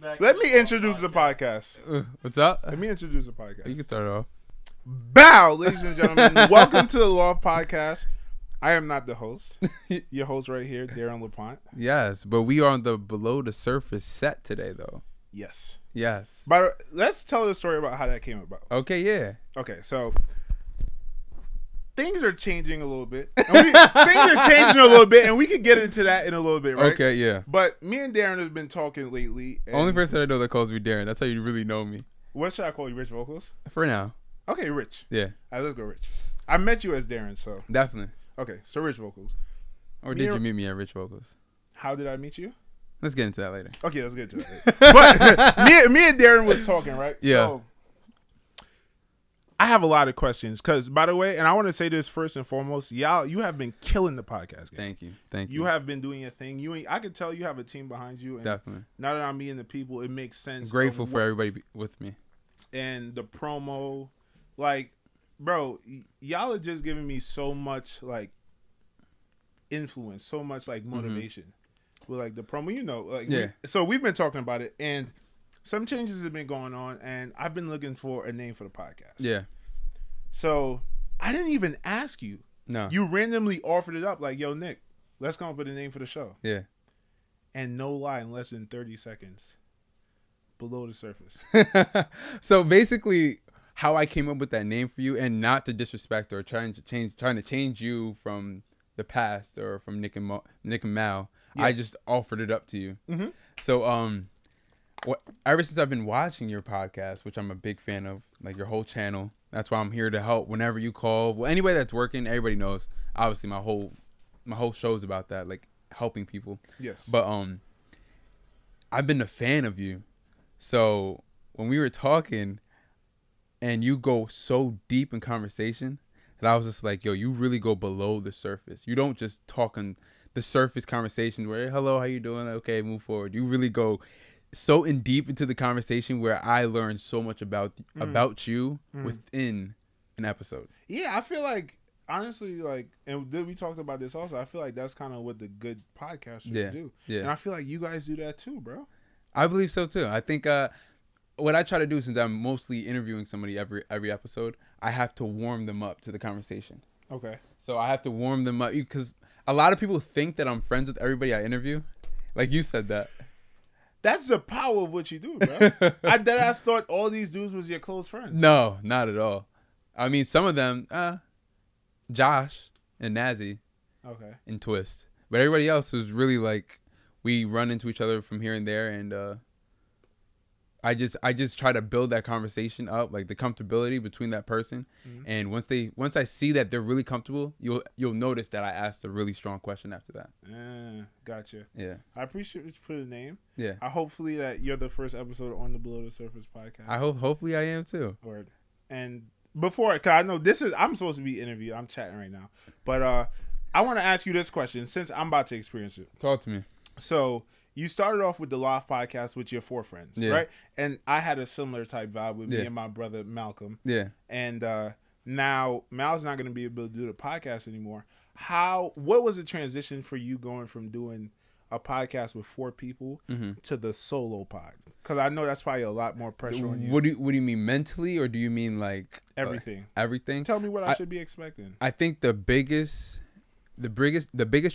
Let me introduce the podcast. What's up? Let me introduce the podcast. You can start it off. Bow, ladies and gentlemen. Welcome to the Loft Podcast. I am not the host. Your host right here, Darren LaPont. Yes, but we are on the Below the Surface set today, though. Yes. Yes. But let's tell the story about how that came about. Okay, yeah. Okay, so things are changing a little bit. And we could get into that in a little bit, right? Okay, yeah. But me and Darren have been talking lately. Only person I know that calls me Darren. That's how you really know me. What should I call you, Rich Vocals? For now. Okay, Rich. Yeah. All right, let's go Rich. I met you as Darren, so. Definitely. Okay, so Rich Vocals. Or did you meet me at Rich Vocals? How did I meet you? Let's get into that later. Okay, let's get into it. But me and Darren was talking, right? Yeah. So, I have a lot of questions because, by the way, and I want to say this first and foremost, y'all, you have been killing the podcast game. Thank you. You have been doing your thing. I can tell you have a team behind you. And Definitely. now that I'm meeting the people, it makes sense. I'm grateful for everybody with me. And the promo, like, bro, y'all are just giving me so much like influence, so much like motivation with like the promo. You know, like so we've been talking about it, and some changes have been going on, and I've been looking for a name for the podcast. Yeah. So I didn't even ask you. No. You randomly offered it up, like, yo, Nick, let's come up with a name for the show. Yeah. And no lie, in less than 30 seconds, Below the Surface. So basically, how I came up with that name for you, and not to disrespect or trying to change you from the past or from Nick and Mal. Yes. I just offered it up to you. Mm-hmm. So ever since I've been watching your podcast, which I'm a big fan of, like your whole channel, that's why I'm here to help whenever you call. Well, anybody that's working, everybody knows. Obviously, my whole show is about that, like helping people. Yes. But I've been a fan of you. So when we were talking, and you go so deep in conversation, that I was just like, yo, you really go below the surface. You don't just talk on the surface conversation where, hey, hello, how you doing? Okay, move forward. You really go so in deep into the conversation where I learned so much about you within an episode. Yeah, I feel like, honestly, like, and we talked about this also, I feel like that's kind of what the good podcasters do. Yeah. And I feel like you guys do that too, bro. I believe so too. I think what I try to do, since I'm mostly interviewing somebody every episode, I have to warm them up to the conversation. Okay. So I have to warm them up, because a lot of people think that I'm friends with everybody I interview. Like you said that. That's the power of what you do, bro. I thought all these dudes was your close friends. No, not at all. I mean, some of them, Josh and Nazi, okay, and Twist, but everybody else was really like, we run into each other from here and there, and I just try to build that conversation up, like the comfortability between that person. Mm-hmm. And once I see that they're really comfortable, you'll notice that I asked a really strong question after that. Gotcha. Yeah. I appreciate it for the name. Yeah. Hopefully that you're the first episode on the Below the Surface podcast. Hopefully I am too. Word. And before, cause I know I'm supposed to be interviewed. I'm chatting right now, but I want to ask you this question since I'm about to experience it. Talk to me. So, you started off with the Loft Podcast with your 4 friends, right? And I had a similar type vibe with me and my brother Malcolm. Yeah. And now Mal's not going to be able to do the podcast anymore. What was the transition for you going from doing a podcast with 4 people to the solo pod? Because I know that's probably a lot more pressure on you. What do you mean mentally, or do you mean like everything? Everything. Tell me what I should be expecting. I think the biggest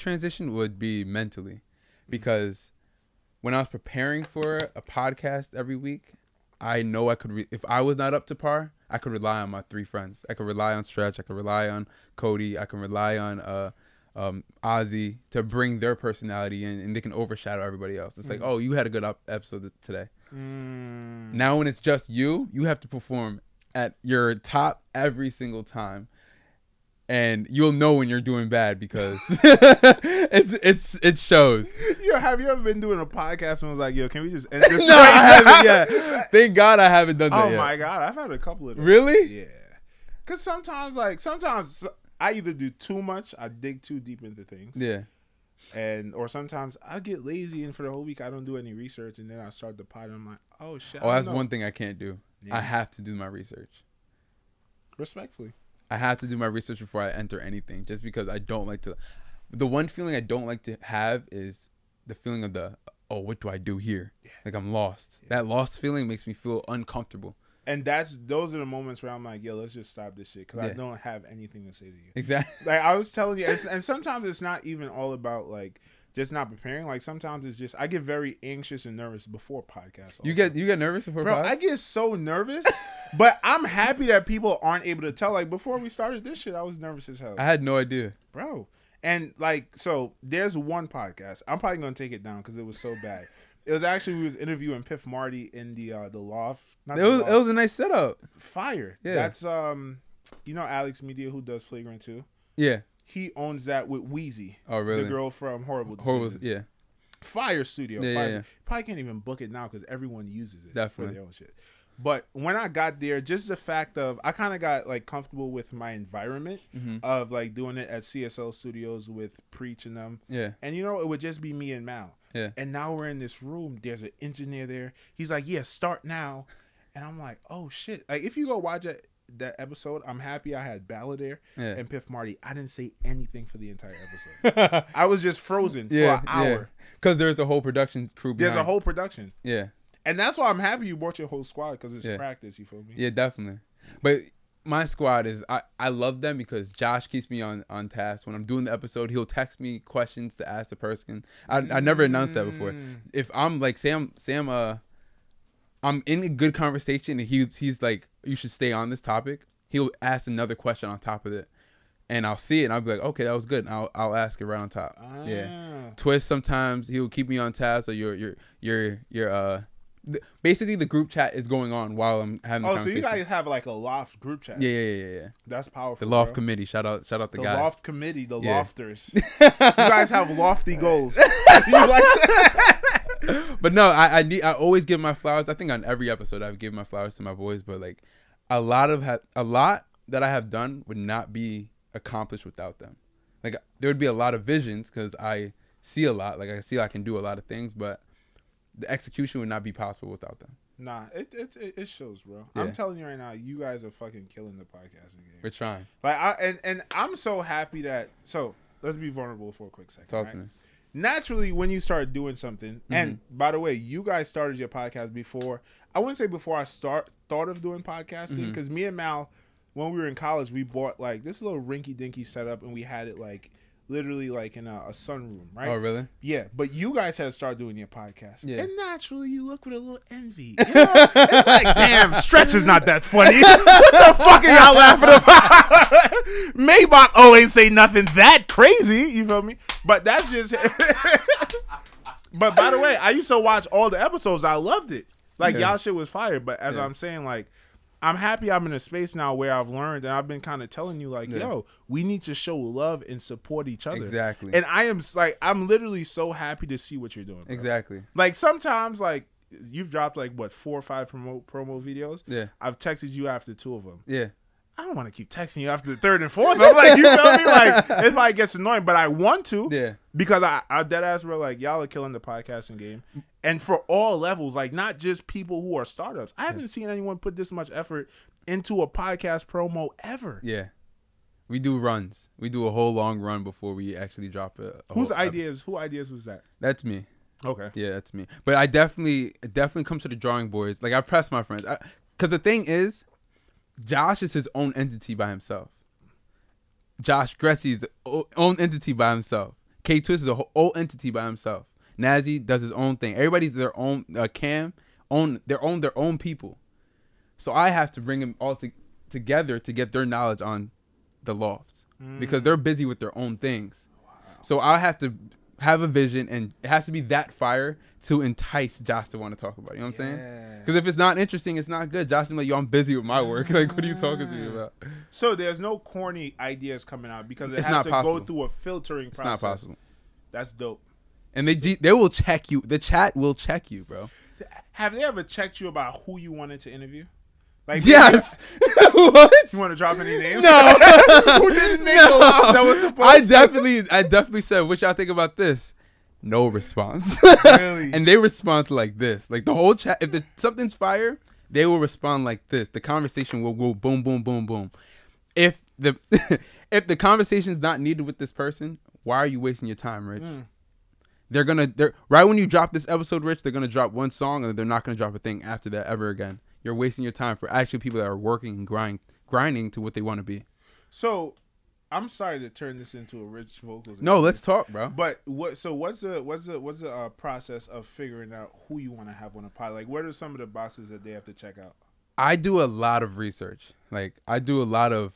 transition would be mentally, because when I was preparing for a podcast every week, I know I could, if I was not up to par, I could rely on my 3 friends. I could rely on Stretch. I could rely on Cody. I can rely on Ozzy to bring their personality in, and they can overshadow everybody else. It's like, oh, you had a good episode today. Now when it's just you have to perform at your top every single time. And you'll know when you're doing bad, because it shows. Yo, have you ever been doing a podcast and was like, yo, can we just end this? No, I haven't yet. Thank God I haven't done that yet. Oh my God, I've had a couple of them. Really? Yeah. Because sometimes I either do too much, I dig too deep into things. Yeah. Or sometimes I get lazy, and for the whole week I don't do any research, and then I start the pod and I'm like, oh shit. Oh, that's one thing I can't do. Yeah. I have to do my research. Respectfully. I have to do my research before I enter anything, just because I don't like to. The one feeling I don't like to have is the feeling of oh, what do I do here? Like I'm lost. That lost feeling makes me feel uncomfortable. And those are the moments where I'm like, yo, let's just stop this shit because I don't have anything to say to you. Exactly. Like I was telling you, and sometimes it's not even all about like just not preparing. Like sometimes it's just I get very anxious and nervous before podcasts. Also. You get nervous before podcasts? I get so nervous, but I'm happy that people aren't able to tell. Like before we started this shit, I was nervous as hell. I had no idea, bro. And like, so there's one podcast. I'm probably gonna take it down because it was so bad. It was actually we was interviewing Piff Marty in the Loft. It was a nice setup. Fire. Yeah. That's you know Alex Media who does Flagrant 2? Yeah. He owns that with Wheezy. Oh really? The girl from Horrible Decisions. Yeah. Fire studio. Yeah, Fire yeah. Probably can't even book it now because everyone uses it Definitely. for their own shit. But when I got there, just the fact of I kind of got like comfortable with my environment of like doing it at CSL Studios with Preach and them. Yeah. And you know, it would just be me and Mal. Yeah. And now we're in this room. There's an engineer there. He's like, yeah, start now. And I'm like, oh shit. Like if you go watch that episode, I'm happy I had Balla there and Piff Marty. I didn't say anything for the entire episode. I was just frozen for an hour. Because there's a whole production crew behind. There's a whole production. Yeah. And that's why I'm happy you brought your whole squad because it's practice, you feel me? Yeah, definitely. But my squad is, I love them because Josh keeps me on task. When I'm doing the episode, he'll text me questions to ask the person. I never announced that before. If I'm like, Sam, I'm in a good conversation and he's like, you should stay on this topic. He'll ask another question on top of it. And I'll see it and I'll be like, okay, that was good. And I'll ask it right on top. Yeah. Twist sometimes he'll keep me on task. So your basically the group chat is going on while I'm having the conversation. So you guys have like a Loft group chat. Yeah. That's powerful. The Loft committee. Shout out the guys. The Loft committee, the lofters. You guys have lofty goals. You like that? But no, I always give my flowers. I think on every episode I've given my flowers to my boys, but like a lot that I have done would not be accomplished without them. Like there would be a lot of visions because I see a lot. Like I see I can do a lot of things, but the execution would not be possible without them. Nah, it shows, bro. Yeah. I'm telling you right now, you guys are fucking killing the podcasting game. We're trying. Like and I'm so happy that. So let's be vulnerable for a quick second. Talk to me. Naturally, when you start doing something, and by the way, you guys started your podcast before. I wouldn't say before I thought of doing podcasting because me and Mal, when we were in college, we bought like this little rinky-dinky setup and we had it like literally like in a sunroom, right? Oh, really? Yeah, but you guys had started doing your podcast. Yeah. And naturally, you look with a little envy. You know? It's like, damn, Stretch is not that funny. What the fuck are y'all laughing about? Maybach ain't say nothing that crazy. You feel me? But that's just... But by the way, I used to watch all the episodes. I loved it. Like, y'all shit was fire. But as I'm saying, like, I'm happy I'm in a space now where I've learned and I've been kind of telling you like, yo, we need to show love and support each other. Exactly. And I'm literally so happy to see what you're doing. Bro. Exactly. Like sometimes like you've dropped like what 4 or 5 promo videos. Yeah. I've texted you after 2 of them. Yeah. I don't want to keep texting you after the 3rd and 4th. I'm like, you feel me? Like it probably gets annoying, but I want to. Yeah. Because I dead ass bro, like y'all are killing the podcasting game. And for all levels, like not just people who are startups. I haven't seen anyone put this much effort into a podcast promo ever. Yeah. We do runs. We do a whole long run before we actually drop it. Whose ideas? Who ideas was that? That's me. Okay. Yeah, that's me. But I definitely comes to the drawing boards. Like I press my friends. Because the thing is, Josh is his own entity by himself. Josh Gressy's own entity by himself. K Twist is a whole entity by himself. Nazi does his own thing. Everybody's their own. Cam own their own people. So I have to bring them all together to get their knowledge on the Lofts because they're busy with their own things. Wow. So I have to have a vision, and it has to be that fire to entice Josh to want to talk about it. You know what I'm saying? Because if it's not interesting, it's not good. Josh is like, yo, I'm busy with my work. Like, what are you talking to me about? So there's no corny ideas coming out because it has to go through a filtering process. It's not possible. That's dope. And they will check you. The chat will check you, bro. Have they ever checked you about who you wanted to interview? Like, yes. What? You want to drop any names? No. Who didn't make the Loft that was supposed I definitely said, what y'all think about this? No response. Really? And they respond like this. Like the whole chat, if something's fire, they will respond like this. The conversation will go boom, boom, boom, boom. If the conversation's not needed with this person, why are you wasting your time, Rich? they're right when you drop this episode, Rich, they're gonna drop one song and they're not gonna drop a thing after that ever again. You're wasting your time for actually people that are working and grinding to what they want to be. So, I'm sorry to turn this into a Rich vocals. No, let's talk, bro. But what's the process of figuring out who you want to have on a pod? Like, what are some of the boxes that they have to check out? I do a lot of research. Like, I do a lot of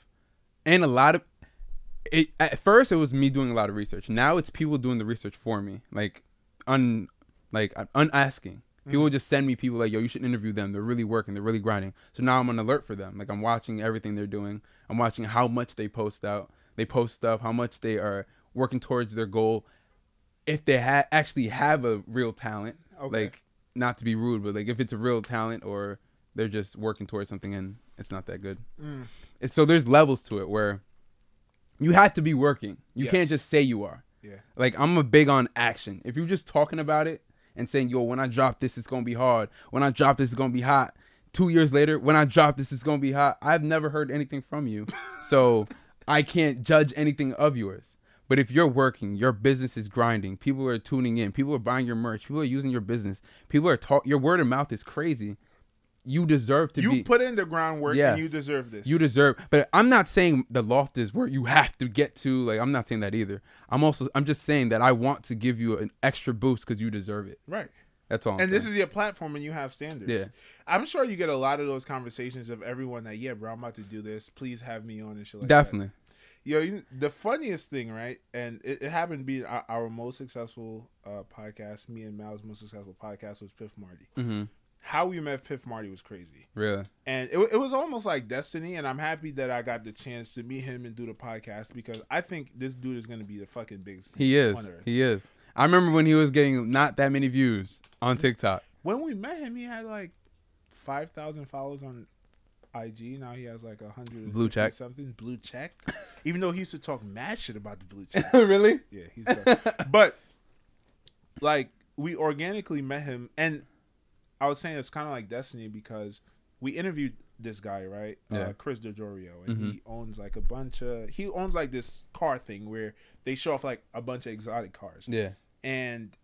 it. At first, it was me doing a lot of research. Now it's people doing the research for me. Like, unasking. People just send me people like, yo, you should interview them. They're really working. They're really grinding. So now I'm on alert for them. Like, I'm watching everything they're doing. I'm watching how much they post out. They post stuff, how much they are working towards their goal. If they actually have a real talent, like, not to be rude, but like if it's a real talent or they're just working towards something and it's not that good. So there's levels to it where you have to be working. You can't just say you are. Yeah. Like, I'm a big on action. If you're just talking about it and saying, yo, when I drop this, it's going to be hard. When I drop this, it's going to be hot. 2 years later, when I drop this, it's going to be hot. I've never heard anything from you. So I can't judge anything of yours. But if you're working, your business is grinding, people are tuning in, people are buying your merch, people are using your business, people are your word of mouth is crazy. You deserve to be. You put in the groundwork and you deserve this. You deserve. But I'm not saying the loft is where you have to get to. Like, I'm not saying that either. I'm just saying that I want to give you an extra boost because you deserve it. Right. That's all. And this is your platform and you have standards. Yeah. I'm sure you get a lot of those conversations of everyone that, yeah, bro, I'm about to do this. Please have me on and shit like Definitely. that. Yo, the funniest thing, right? And it happened to be our most successful podcast. Me and Mal's most successful podcast was Piff Marty. Mm-hmm. How we met Piff Marty was crazy. Really? And it was almost like destiny. And I'm happy that I got the chance to meet him and do the podcast because I think this dude is going to be the fucking biggest. He is. He is. I remember when he was getting not that many views on TikTok. When we met him, he had like 5,000 followers on IG. Now he has like 100 blue check something blue check. Even though he used to talk mad shit about the blue check. Really? Yeah, he's done. But like we organically met him, and I was saying it's kind of like destiny because we interviewed this guy, right? Chris DeJorio, and he owns like he owns like this car thing where they show off like a bunch of exotic cars. Yeah. And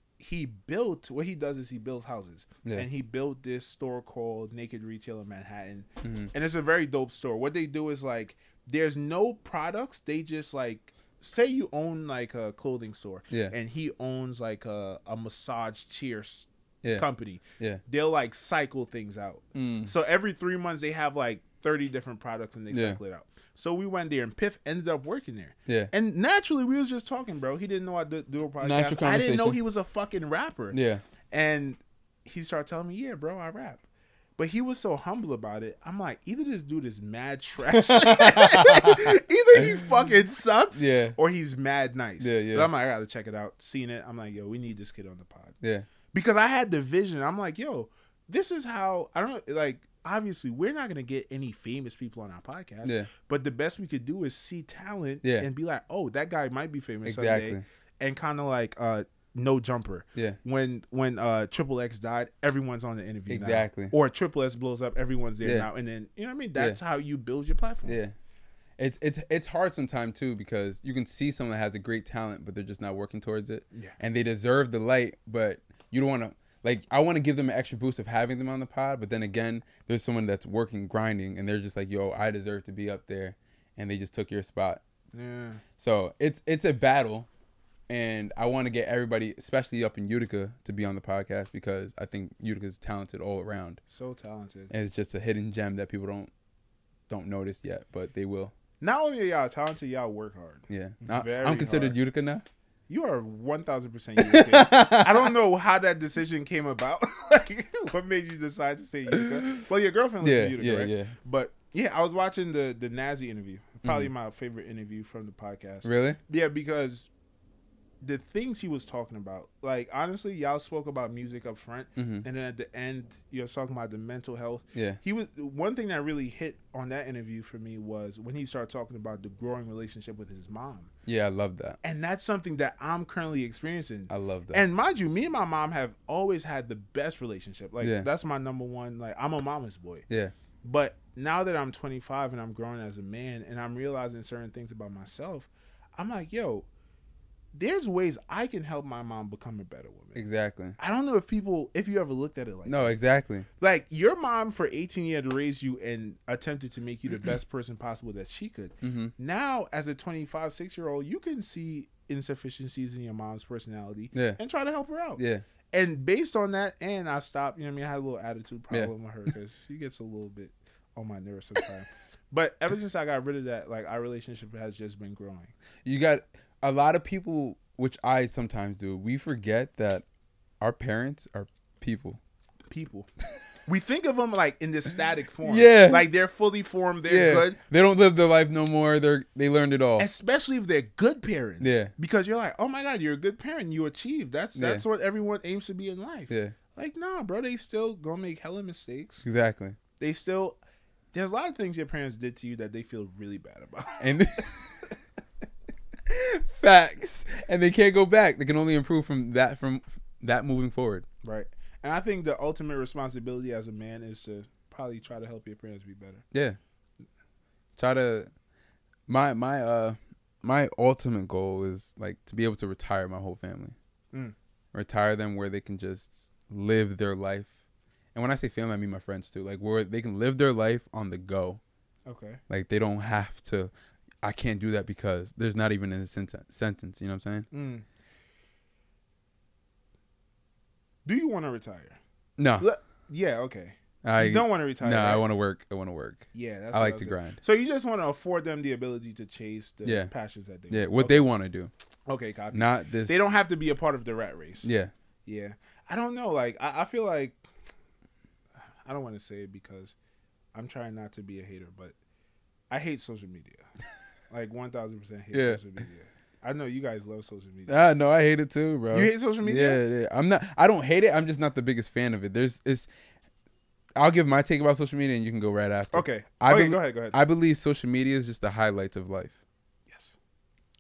what he does is he builds houses. Yeah. And he built this store called Naked Retail in Manhattan. And it's a very dope store. What they do is like, there's no products. They just like, say you own like a clothing store. Yeah. And he owns like a massage chair company. Yeah. They'll like cycle things out. So every 3 months they have like 30 different products and they cycle it out. So we went there and Piff ended up working there. Yeah. And naturally we was just talking, bro. He didn't know I do a podcast. I didn't know he was a fucking rapper. Yeah. And he started telling me, yeah, bro, I rap. But he was so humble about it. I'm like, either this dude is mad trash. Either he fucking sucks or he's mad nice. Yeah, yeah. But I'm like, I gotta check it out. Seen it. I'm like, yo, we need this kid on the pod. Yeah. Because I had the vision. I'm like, yo, this is how, I don't like, obviously, we're not going to get any famous people on our podcast. Yeah. But the best we could do is see talent and be like, oh, that guy might be famous someday. And kind of like No Jumper. Yeah. When Triple X died, everyone's on the interview now. Or Triple X blows up, everyone's there now. And then, you know what I mean? That's how you build your platform. Yeah. It's hard sometimes, too, because you can see someone that has a great talent, but they're just not working towards it. Yeah. And they deserve the light, but you don't want to. Like, I want to give them an extra boost of having them on the pod, but then again, there's someone that's working, grinding, and they're just like, yo, I deserve to be up there, and they just took your spot. Yeah. So it's a battle, and I want to get everybody, especially up in Utica, to be on the podcast because I think Utica's talented all around. So talented. And it's just a hidden gem that people don't notice yet, but they will. Not only are y'all talented, y'all work hard. Yeah. I'm considered hard. Utica now. You are 1,000% Utica. I don't know how that decision came about. Like, what made you decide to say Utica? Well, your girlfriend lives in Utica, right? Yeah. But yeah, I was watching the Nazi interview. Probably my favorite interview from the podcast. Really? Yeah, because the things he was talking about, like, honestly, y'all spoke about music up front, and then at the end, you're talking about the mental health. Yeah. One thing that really hit on that interview for me was when he started talking about the growing relationship with his mom. Yeah, I love that. And that's something that I'm currently experiencing. I love that. And mind you, me and my mom have always had the best relationship. Like, that's my number one. Like, I'm a mama's boy. Yeah. But now that I'm 25 and I'm growing as a man and I'm realizing certain things about myself, I'm like, yo, there's ways I can help my mom become a better woman. Exactly. I don't know if you ever looked at it like that. No, exactly. Like, your mom for 18 years raised you and attempted to make you the best person possible that she could. Mm-hmm. Now, as a 25, 6-year-old, you can see insufficiencies in your mom's personality and try to help her out. Yeah. And based on that, and I stopped, I had a little attitude problem with her because she gets a little bit on my nerves sometimes. But ever since I got rid of that, like, our relationship has just been growing. You got a lot of people, which I sometimes do, we forget that our parents are people. We think of them like in this static form. Yeah. Like, they're fully formed. They're good. They don't live their life no more. They learned it all. Especially if they're good parents. Yeah. Because you're like, oh my God, you're a good parent. You achieved. That's what everyone aims to be in life. Yeah. Like, nah, bro, they still gonna make hella mistakes. Exactly. There's a lot of things your parents did to you that they feel really bad about. And facts. And they can't go back. They can only improve from that moving forward. Right. And I think the ultimate responsibility as a man is to probably try to help your parents be better. Yeah. Try to my ultimate goal is like to be able to retire my whole family. Retire them where they can just live their life. And when I say family, I mean my friends too. Like, where they can live their life on the go. Okay. Like, they don't have to. I can't do that because there's not even a sentence. You know what I'm saying? Do you want to retire? No. Yeah. Okay. You don't want to retire. No, right? I want to work. Yeah, that's I like to grind. So you just want to afford them the ability to chase the passions that they want. What they want to do. Okay, copy. Not this. They don't have to be a part of the rat race. Yeah. Yeah. I don't know. Like, I feel like, I don't want to say it because I'm trying not to be a hater, but I hate social media. Like, 1,000% hate social media. I know you guys love social media. No, I hate it too, bro. You hate social media? Yeah. I don't hate it. I'm just not the biggest fan of it. I'll give my take about social media and you can go right after. Okay. Go ahead. I believe social media is just the highlights of life. Yes.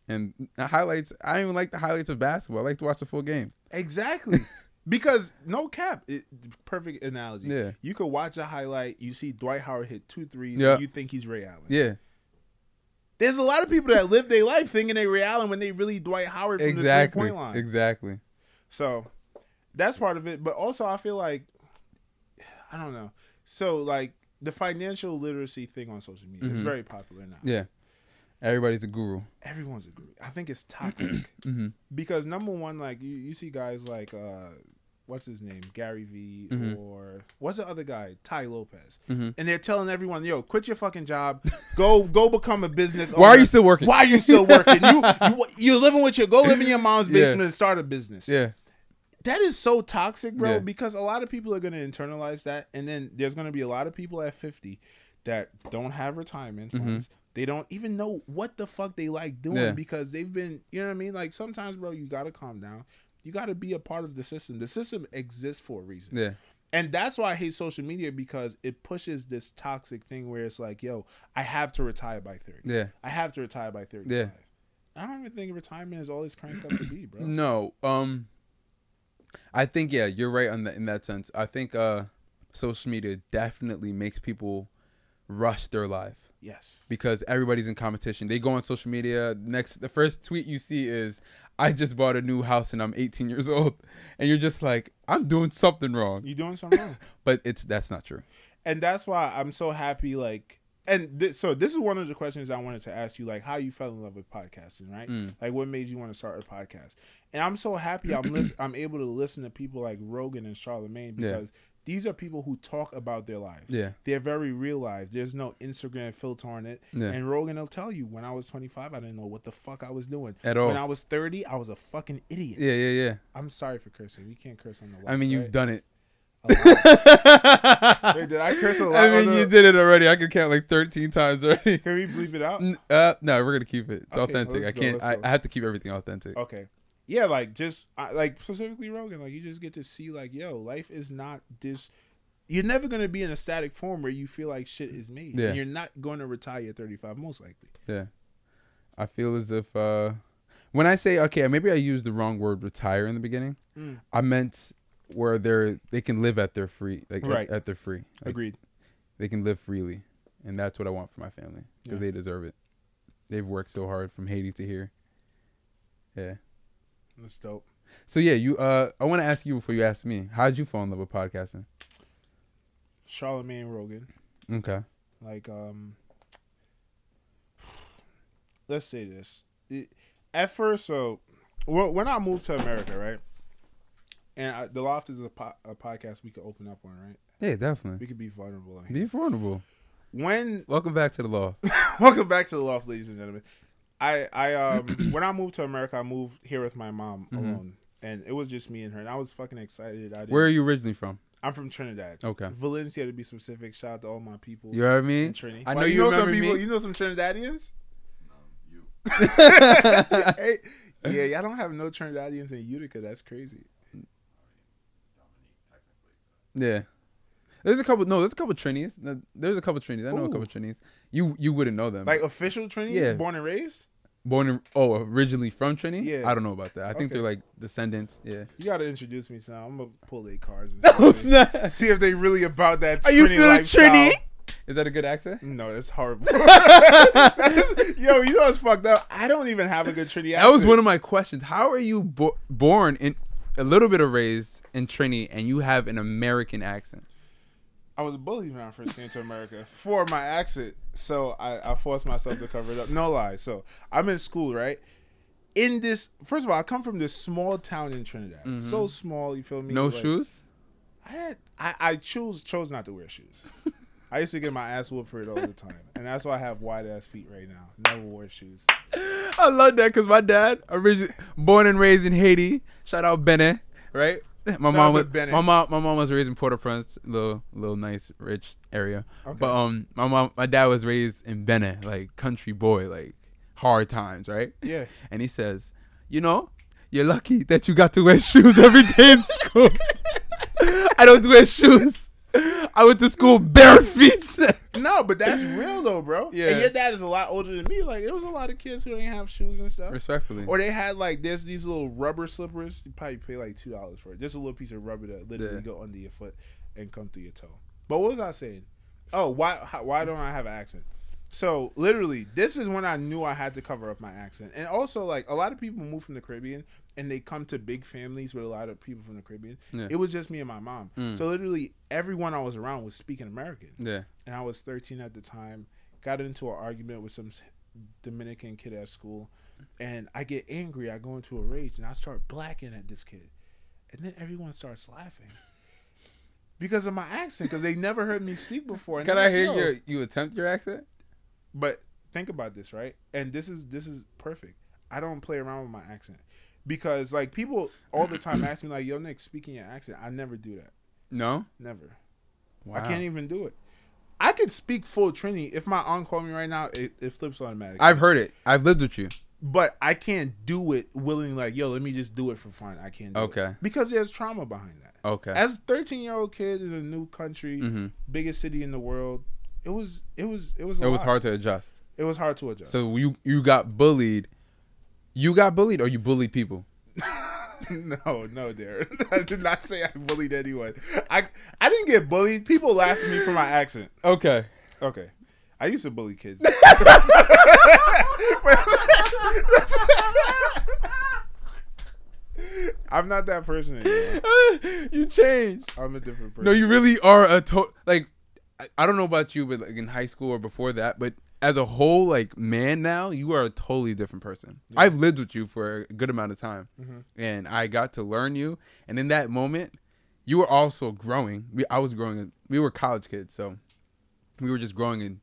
And the highlights, I don't even like the highlights of basketball. I like to watch the full game. Exactly. Because, no cap, perfect analogy. Yeah. You could watch a highlight, you see Dwight Howard hit 2 threes, and you think he's Ray Allen. Yeah. There's a lot of people that live their life thinking they Ray Allen when they really Dwight Howard from the 3-point line. Exactly. So, that's part of it. But also, I feel like, I don't know. So, like, the financial literacy thing on social media is very popular now. Yeah. Everybody's a guru. Everyone's a guru. I think it's toxic. Because, number one, like, you see guys like, what's his name? Gary Vee, or what's the other guy? Ty Lopez. And they're telling everyone, yo, quit your fucking job. Go become a business owner. Why are you still working? You're living with go live in your mom's basement and start a business. Yeah. That is so toxic, bro, because a lot of people are going to internalize that. And then there's going to be a lot of people at 50 that don't have retirement funds. They don't even know what the fuck they like doing because they've been, you know what I mean? Like, sometimes, bro, you got to calm down. You got to be a part of the system. The system exists for a reason. Yeah. And that's why I hate social media, because it pushes this toxic thing where it's like, yo, I have to retire by 30. Yeah. I have to retire by 35. Yeah. I don't even think retirement is all it's cranked up to be, bro. No. I think, you're right in that sense. I think social media definitely makes people rush their life. Yes. Because everybody's in competition. They go on social media. The first tweet you see is, I just bought a new house and I'm 18 years old. And you're just like, I'm doing something wrong. You're doing something wrong. But that's not true. And that's why I'm so happy, like, and so this is one of the questions I wanted to ask you, like, how you fell in love with podcasting, right? Like, what made you want to start a podcast? And I'm so happy I'm able to listen to people like Rogan and Charlamagne, because these are people who talk about their lives. Yeah. They're very real lives. There's no Instagram filter on it. Yeah. And Rogan will tell you, when I was 25, I didn't know what the fuck I was doing. At all. When I was 30, I was a fucking idiot. Yeah. I'm sorry for cursing. We can't curse on the live. I mean, you've done it. Wait, did I curse a lot? I mean, you did it already. I could count like 13 times already. Can we bleep it out? No, we're going to keep it. It's authentic. I have to keep everything authentic. Okay. Yeah, like, just, like, specifically Rogan, like, you just get to see, like, yo, life is not this. You're never going to be in a static form where you feel like shit is made. Yeah. And you're not going to retire at 35, most likely. Yeah. I feel as if, when I say, okay, maybe I used the wrong word, retire, in the beginning. I meant where they can live at their free, like, at their free. Like, agreed. They can live freely. And that's what I want for my family, because they deserve it. They've worked so hard from Haiti to here. Yeah. That's dope. So yeah, you I want to ask you before you ask me, how did you fall in love with podcasting? Charlemagne Rogan. Okay. Like, let's say this. At first, so when I moved to America, right? And the Loft is a podcast we could open up on, right? Yeah, definitely. We could be vulnerable. Be vulnerable. Welcome back to the Loft. Welcome back to the Loft, ladies and gentlemen. I when I moved to America, I moved here with my mom alone, and it was just me and her, and I was fucking excited. Where are you originally from? I'm from Trinidad. Okay. Valencia, to be specific. Shout out to all my people. You know what I mean? I know you remember some people. me. You know some Trinidadians? You. Hey, yeah, I don't have no Trinidadians in Utica. That's crazy. Yeah. There's a couple Trinis. There's a couple Trinis. I know a couple Trinis. You wouldn't know them. Like official Trinis? Yeah. Born and raised? Originally from Trini? Yeah. I don't know about that. I think they're like descendants. Yeah. You gotta introduce me to them. I'm gonna pull their cards and Oh, snap. see if they really about that Are you Trini feeling lifestyle. Trini? Is that a good accent? No, that's horrible. Yo, you know what's fucked up? I don't even have a good Trini accent. That was one of my questions. How are you born in a little bit of raised in Trini and you have an American accent? I was bullied when I first came to America for my accent, so I forced myself to cover it up. No lie. So I'm in school, right? First of all, I come from this small town in Trinidad. So small, you feel me? No like, shoes? I chose not to wear shoes. I used to get my ass whooped for it all the time, and that's why I have wide ass feet right now. Never wore shoes. I love that because my dad, originally born and raised in Haiti. Shout out Benin, right? My mom was raised in Port-au-Prince, little nice rich area. Okay. But my dad was raised in Benin, like country boy, like hard times, right? Yeah. And he says, you know, you're lucky that you got to wear shoes every day in school. I don't wear shoes. I went to school bare feet. No, but that's real though, bro. Yeah. And your dad is a lot older than me. Like, it was a lot of kids who didn't have shoes and stuff. Respectfully. Or they had like these little rubber slippers. You probably pay like $2 for it. Just a little piece of rubber that literally go under your foot and come through your toe. But what was I saying? Oh, why don't I have an accent? So literally, this is when I knew I had to cover up my accent. And also, like, a lot of people move from the Caribbean and they come to big families with a lot of people from the Caribbean. Yeah. It was just me and my mom. So literally, everyone I was around was speaking American. Yeah. And I was 13 at the time. Got into an argument with some Dominican kid at school. And I get angry. I go into a rage. And I start blacking at this kid. And then everyone starts laughing. Because of my accent. Because they never heard me speak before. And Can I hear you attempt your accent? But think about this, right? And this is perfect. I don't play around with my accent. Because, like, people all the time ask me, like, yo, Nick, speaking your accent. I never do that. No? Never. Wow. I can't even do it. I could speak full Trini. If my aunt called me right now, it flips automatically. I've heard it. I've lived with you. But I can't do it willingly, like, yo, let me just do it for fun. I can't do it. Because there's trauma behind that. Okay. As a 13-year-old kid in a new country, biggest city in the world, it was hard to adjust. It was hard to adjust. So you got bullied. You got bullied or you bullied people? No, Darren. I did not say I bullied anyone. I didn't get bullied. People laughed at me for my accent. Okay. I used to bully kids. I'm not that person anymore. You changed. I'm a different person. No, you really are like, I don't know about you, but like in high school or before that, but as a whole, like, man, now you are a totally different person. Yeah. I've lived with you for a good amount of time, and I got to learn you. And in that moment, you were also growing. I was growing. We were college kids, so we were just growing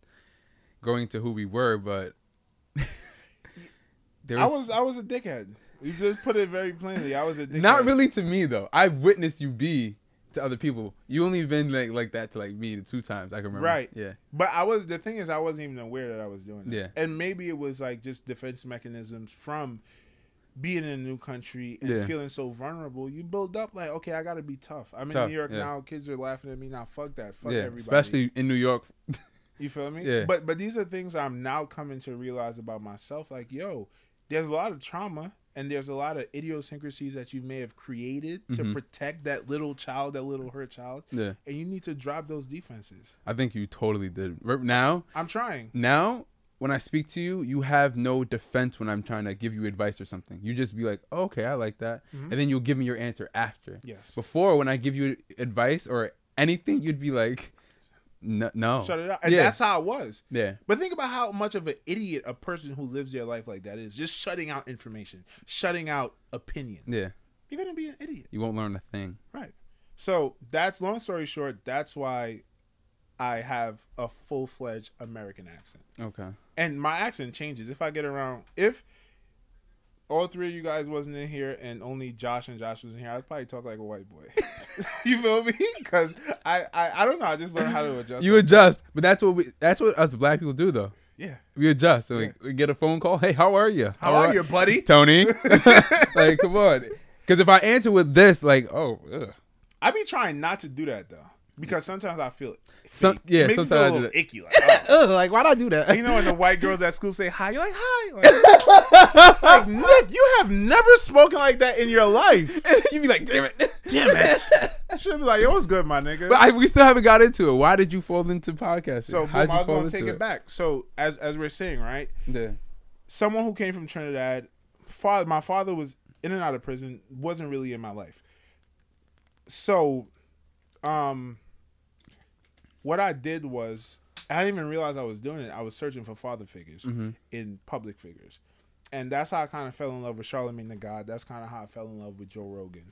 to who we were. But I was a dickhead. You just put it very plainly. I was a dickhead. Not really to me though. I've witnessed you be to other people. You only been like that to like me 2 times. I can remember. Right. Yeah. But the thing is, I wasn't even aware that I was doing that. Yeah. And maybe it was like just defense mechanisms from being in a new country and feeling so vulnerable. You build up like, okay, I got to be tough. I'm in New York now. Kids are laughing at me now. Fuck that. Fuck everybody. Especially in New York. You feel me? Yeah. But these are things I'm now coming to realize about myself. Like, yo, there's a lot of trauma. And there's a lot of idiosyncrasies that you may have created to protect that little child, that little hurt child. Yeah. And you need to drop those defenses. I think you totally did. Now, I'm trying. Now, when I speak to you, you have no defense when I'm trying to give you advice or something. You just be like, oh, okay, I like that. And then you'll give me your answer after. Yes. Before, when I give you advice or anything, you'd be like, no. Shut it out. And that's how it was. Yeah. But think about how much of an idiot a person who lives their life like that is. Just shutting out information. Shutting out opinions. Yeah. You're going to be an idiot. You won't learn a thing. Right. So that's, long story short, that's why I have a full-fledged American accent. Okay. And my accent changes if I get around. If all three of you guys wasn't in here and only Josh and Josh was in here, I'd probably talk like a white boy. You feel me? Because I don't know. I just learned how to adjust. You adjust, but that's what us black people do though. Yeah. We adjust. So we get a phone call. Hey, how are you? How are you, buddy? Tony. Like, come on. Because if I answer with this, like, oh, ugh. I be trying not to do that though, because sometimes I feel it. Sometimes it makes me feel a little icky. Like, oh. Like, why'd I do that? You know, when the white girls at school say hi, you're like, hi. Like, Nick, you have never spoken like that in your life. You be like, damn it. I should be like, yo, what's good, my nigga? But we still haven't got into it. Why did you fall into podcasting? So, boom, I was going to take it back. So, as we're saying, right? Yeah. Someone who came from Trinidad, my father was in and out of prison, wasn't really in my life. So, what I did was, I didn't even realize I was doing it. I was searching for father figures in public figures. And that's how I kind of fell in love with Charlamagne the God. That's kind of how I fell in love with Joe Rogan.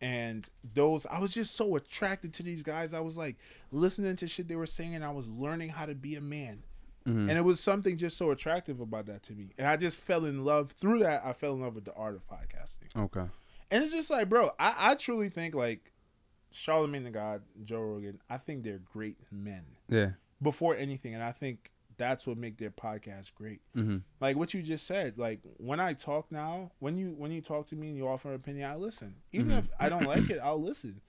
And I was just so attracted to these guys. I was like listening to shit they were saying, and I was learning how to be a man. And it was something just so attractive about that to me. And I just fell in love. Through that, I fell in love with the art of podcasting. Okay. And it's just like, bro, I truly think like Charlamagne the God, Joe Rogan, I think they're great men. Yeah. Before anything. And I think that's what make their podcast great. Like what you just said, like when I talk now, when you talk to me and you offer an opinion, I listen. Even if I don't like it, I'll listen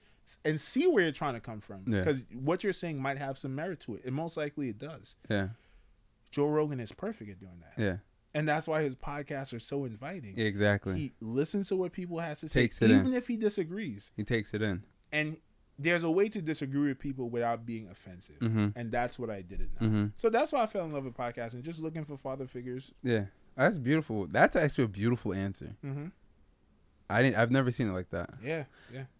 and see where you're trying to come from. Because what you're saying might have some merit to it. And most likely it does. Yeah. Joe Rogan is perfect at doing that. Yeah. And that's why his podcasts are so inviting. Yeah, exactly. He listens to what people have to say, even if he disagrees. He takes it in. And there's a way to disagree with people without being offensive. And that's what I did it now. So that's why I fell in love with podcasting, just looking for father figures. Yeah. That's beautiful. That's actually a beautiful answer. I've never seen it like that. Yeah.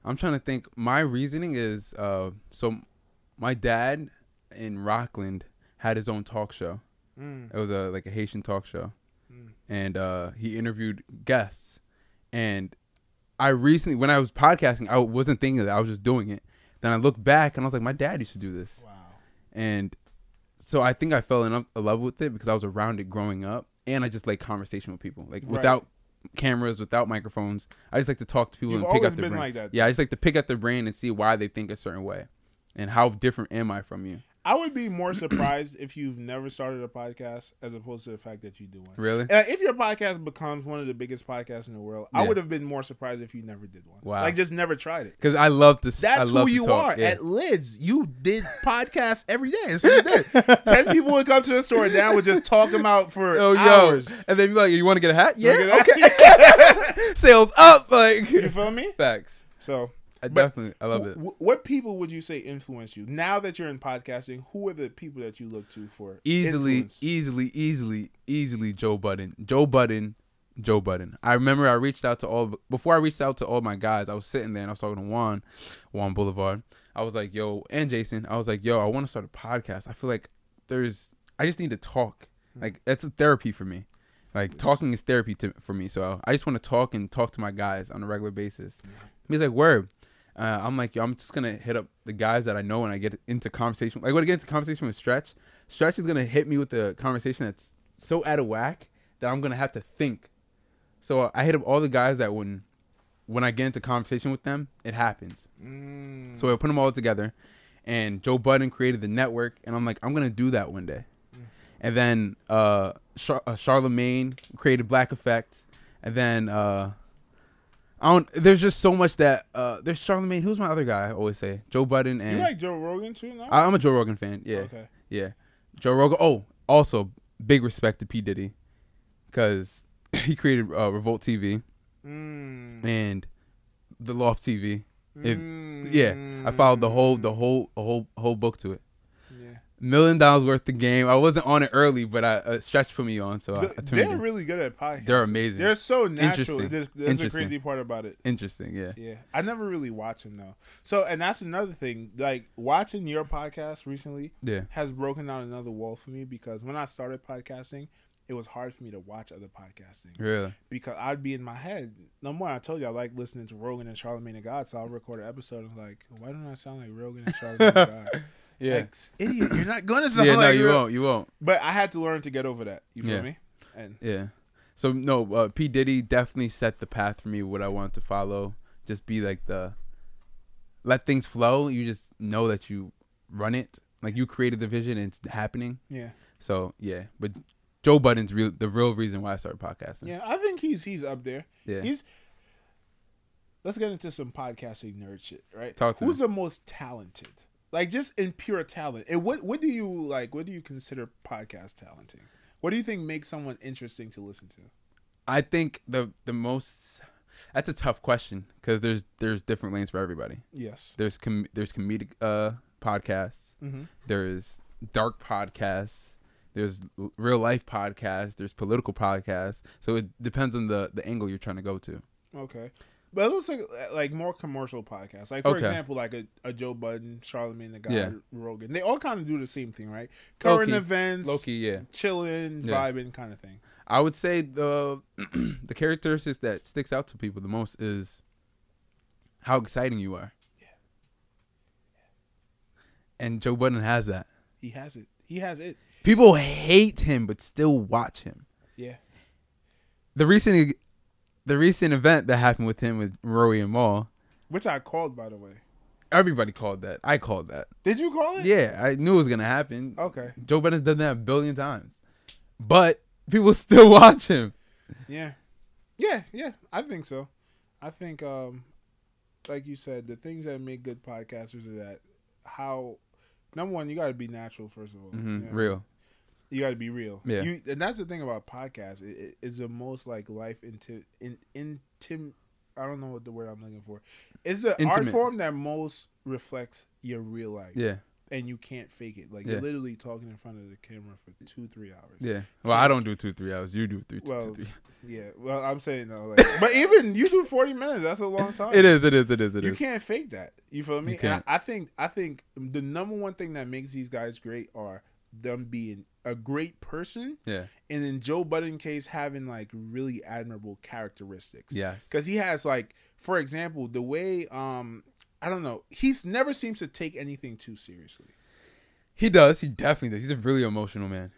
I'm trying to think. My reasoning is, so my dad in Rockland had his own talk show. It was a Haitian talk show. And he interviewed guests. And I recently, when I was podcasting, I wasn't thinking of that. I was just doing it. Then I looked back and I was like, my dad used to do this. Wow. And so I think I fell in love with it because I was around it growing up. And I just like conversation with people. Like without cameras, without microphones. I just like to talk to people and pick at their brain. Like that, yeah, I just like to pick at their brain and see why they think a certain way. And how different am I from you? I would be more surprised if you've never started a podcast as opposed to the fact that you do one. Really? If your podcast becomes one of the biggest podcasts in the world, I would have been more surprised if you never did one. Wow. Like, just never tried it. Because I love this. That's who you are. At Lids, you did podcasts every day. And so you did. 10 people would come to the store and Dan would just talk them out for hours. And then be like, you want to get a hat? Yeah. Okay. Sales up. Like, you feel me? Facts. So. I love it. What people would you say influence you? Now that you're in podcasting, who are the people that you look to for easily Joe Budden. I remember I reached out to before I reached out to all my guys, I was sitting there and I was talking to Juan Boulevard. I was like, yo, and Jason, I was like, yo, I want to start a podcast. I feel like I just need to talk. Like, that's a therapy for me. Like, talking is therapy for me. So I just want to talk to my guys on a regular basis. He's like, word. I'm like, yo, I'm just going to hit up the guys that I know and I get into conversation. Like, when I get into conversation with Stretch is going to hit me with the conversation that's so out of whack that I'm going to have to think. So I hit up all the guys that when I get into conversation with them, it happens. So I put them all together. And Joe Budden created the network. And I'm like, I'm going to do that one day. And then Charlamagne created Black Effect. And then... there's just so much that there's Charlamagne. Who's my other guy? I always say Joe Budden. And you like Joe Rogan too? No? I'm a Joe Rogan fan. Yeah, okay. Yeah, Joe Rogan. Oh, also big respect to P Diddy because he created Revolt TV and the Loft TV. I followed the whole book to it. $1 million worth of game. I wasn't on it early, but Stretch put me on, so I tuned They're in. really good at podcasts. They're amazing. They're so natural. Interesting. That's the crazy part about it. Interesting, yeah. Yeah, I never really watch them though. So, and that's another thing. Like watching your podcast recently, has broken down another wall for me because when I started podcasting, it was hard for me to watch other podcasting. Really? Because I'd be in my head. No more. I told you I like listening to Rogan and Charlamagne the God, so I'll record an episode and like, why don't I sound like Rogan and Charlamagne the God? Yeah, like, idiot, you're not gonna sound like. Yeah, no, you won't. But I had to learn to get over that. You feel me? And so no, P Diddy definitely set the path for me. What I wanted to follow, just be like let things flow. You just know that you run it, like you created the vision and it's happening. Yeah. So yeah, but Joe Budden's the real reason why I started podcasting. Yeah, I think he's up there. Yeah. Let's get into some podcasting nerd shit, right? Talk to Who's me. the most talented? Like just in pure talent. And what do you like? What do you consider podcast talenting? What do you think makes someone interesting to listen to? I think the most. That's a tough question because there's different lanes for everybody. Yes. There's comedic podcasts. Mm-hmm. There's dark podcasts. There's real life podcasts. There's political podcasts. So it depends on the angle you're trying to go to. Okay. But it looks like more commercial podcasts. Like, for example, like a Joe Budden, Charlamagne the God, Rogan. They all kind of do the same thing, right? Current events, chilling, vibing kind of thing. I would say the characteristics that sticks out to people the most is how exciting you are. Yeah. And Joe Budden has that. He has it. He has it. People hate him, but still watch him. Yeah. The recent event that happened with him with Rory and Maul, which I called, by the way. Everybody called that. I called that. Did you call it? Yeah, I knew it was gonna happen. Okay. Joe Budden's done that 1 billion times, but people still watch him. Yeah. I think so. I think, like you said, the things that make good podcasters are that number one, you got to be natural first of all. Mm-hmm. You know? Real. You got to be real. Yeah. And that's the thing about podcasts. It's the most like life I don't know what the word I'm looking for. It's the art form that most reflects your real life. Yeah. And you can't fake it. Like you're literally talking in front of the camera for 2-3 hours. Yeah. Well, I don't do 2-3 hours. You do 3. Yeah. Well, I'm saying no. Like, but even you do 40 minutes. That's a long time. It is. You can't fake that. You feel me? You can't. And I think the number one thing that makes these guys great are them being a great person. Yeah. And in Joe Budden case, having like really admirable characteristics. Yes. Because he has like, for example, the way I don't know, he's never seems to take anything too seriously. He does. He definitely does. He's a really emotional man.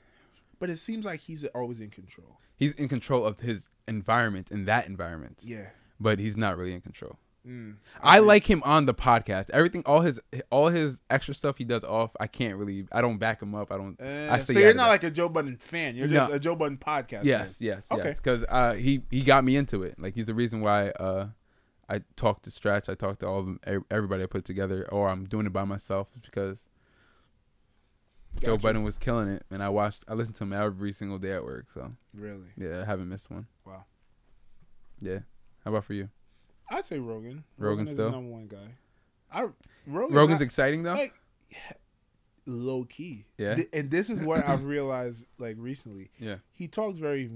But it seems like he's always in control. He's in control of his environment, in that environment. Yeah. But he's not really in control. I like him on the podcast. Everything, all his extra stuff he does off. I don't back him up. So you're not like a Joe Budden fan. You're just a Joe Budden podcast. Yes. Okay. Because he got me into it. Like he's the reason why I talked to Stretch. I talked to all of them, everybody I put together, or I'm doing it by myself because Joe Budden was killing it, and I listened to him every single day at work. So really, yeah, I haven't missed one. Wow. Yeah. How about for you? I'd say Rogan. Rogan is still the number one guy. Rogan's exciting though. Like, low key. Yeah. And this is what I've realized like recently. Yeah. He talks very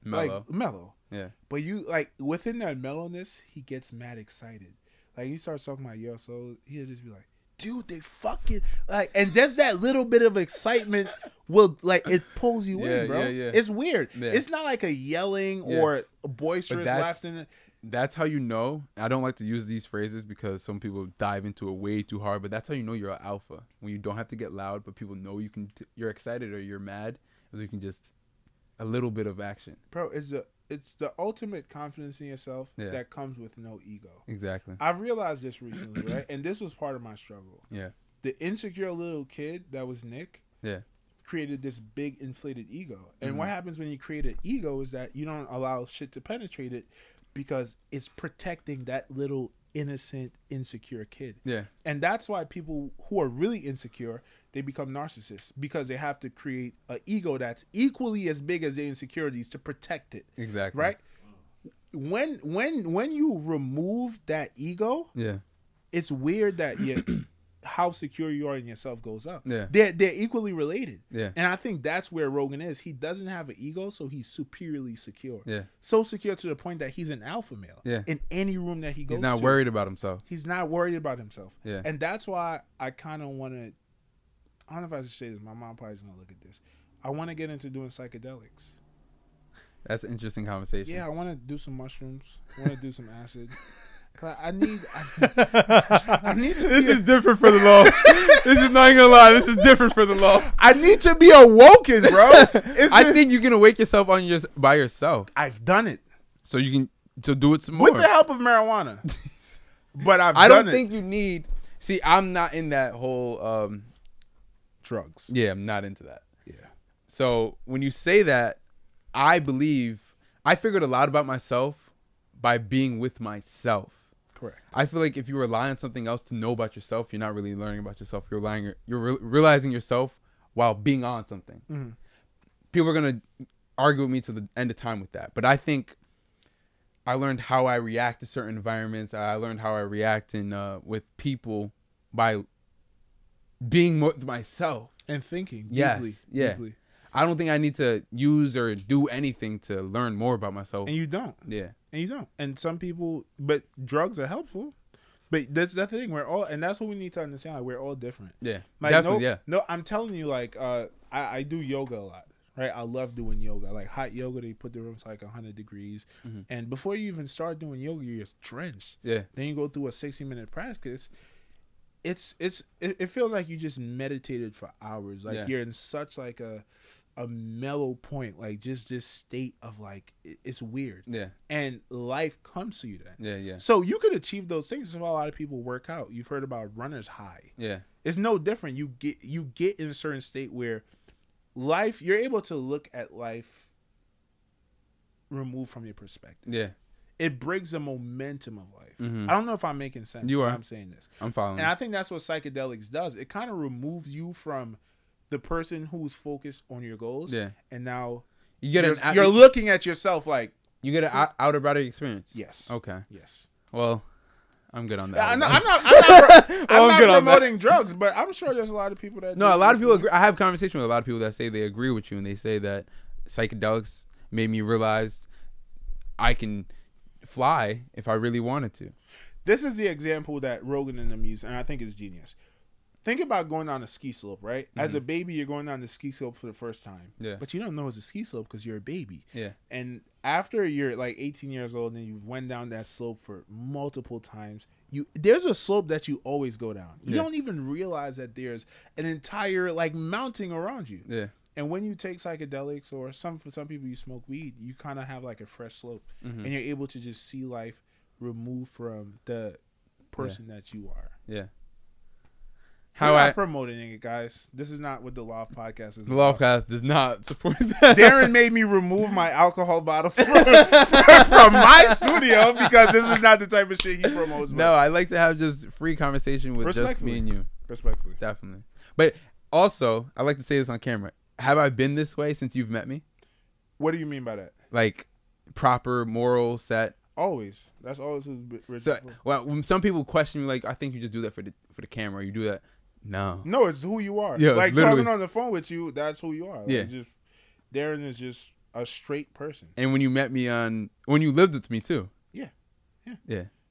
mellow. Yeah. But you like within that mellowness, he gets mad excited. Like he starts talking about so he'll just be like, dude, they fucking like, and just that little bit of excitement will like it pulls you in, bro. Yeah. It's weird. Yeah. It's not like a yelling or a boisterous laughter. That's how you know. I don't like to use these phrases because some people dive into it way too hard, but that's how you know you're an alpha. When you don't have to get loud, but people know you're excited or you're mad, so you can just a little bit of action. Bro, it's the ultimate confidence in yourself that comes with no ego. Exactly. I've realized this recently, right? And this was part of my struggle. Yeah. The insecure little kid that was Nick. Yeah. Created this big inflated ego. And what happens when you create an ego is that you don't allow shit to penetrate it because it's protecting that little innocent, insecure kid. Yeah. And that's why people who are really insecure, they become narcissists because they have to create an ego that's equally as big as their insecurities to protect it. Exactly. Right? When you remove that ego, yeah, it's weird that how secure you are in yourself goes up. Yeah. They're equally related. Yeah. And I think that's where Rogan is. He doesn't have an ego, so he's superiorly secure. Yeah. So secure to the point that he's an alpha male. Yeah. In any room that he goes to. He's not worried about himself. He's not worried about himself. Yeah. And that's why I kind of want to, I don't know if I should say this. My mom probably's going to look at this. I want to get into doing psychedelics. That's an interesting conversation. Yeah, I want to do some mushrooms. I want to do some acid. I need to. This is different for the law. This is not gonna lie. This is different for the law. I need to be awoken, bro. I think you can awake yourself by yourself. I've done it. So you can do it some more with the help of marijuana. But I don't think you need. See, I'm not in that whole drugs. Yeah, I'm not into that. Yeah. So when you say that, I believe I figured a lot about myself by being with myself. Correct. I feel like if you rely on something else to know about yourself, you're not really learning about yourself. You're realizing yourself while being on something. Mm-hmm. People are gonna argue with me to the end of time with that, but I think I learned how I react to certain environments. I learned how I react with people by being with myself and thinking deeply. Yeah. Deeply. I don't think I need to use or do anything to learn more about myself. And you don't. Yeah. And you don't. And some people, but drugs are helpful. But that's the thing. We're all, and that's what we need to understand. Like, we're all different. Yeah. Like, definitely. No, I'm telling you, like, I do yoga a lot. Right. I love doing yoga. Like hot yoga, they put the room to like 100 degrees. Mm-hmm. And before you even start doing yoga, you're just drenched. Yeah. Then you go through a 60-minute practice. It feels like you just meditated for hours. Like you're in such like a mellow point, like just this state of like it's weird. Yeah. And life comes to you then. Yeah, yeah. So you could achieve those things. That's why a lot of people work out. You've heard about runner's high. Yeah. It's no different. You get in a certain state where life, you're able to look at life removed from your perspective. Yeah. It breaks the momentum of life. Mm-hmm. I don't know if I'm making sense. You are. I'm saying this. I'm following. And I think that's what psychedelics does. It kind of removes you from the person who's focused on your goals. Yeah. And now you're looking at yourself like you get an outer body experience. Yes. Okay. Yes. Well, I'm good on that. I'm not promoting drugs, but I'm sure there's a lot of people that. No, a lot of people agree. I have conversations with a lot of people that say they agree with you, and they say that psychedelics made me realize I can fly if I really wanted to. This is the example that Rogan and them use, and I think it's genius. Think about going down a ski slope, right? Mm-hmm. As a baby, you're going down the ski slope for the first time. Yeah. But you don't know it's a ski slope because you're a baby. Yeah. And after you're like 18 years old and you went down that slope for multiple times, there's a slope that you always go down. You don't even realize that there's an entire like mountain around you. Yeah. And when you take psychedelics or for some people you smoke weed, you kind of have like a fresh slope. Mm-hmm. And you're able to just see life removed from the person that you are. Yeah. We're not promoting it, guys. This is not what the Loft Podcast is. The Loft Podcast does not support that. Darren made me remove my alcohol bottles from my studio because this is not the type of shit he promotes. No, I like to have just free conversation with just me and you. Respectfully. Definitely. But also, I like to say this on camera. Have I been this way since you've met me? What do you mean by that? Like proper moral set? Always. That's always who's so, well, when some people question me, like, I think you just do that for the camera. You do that. No, it's who you are. Yeah, like literally. talking on the phone with you, that's who you are. Like, yeah, Darren is just a straight person. And when you met me when you lived with me too. Yeah.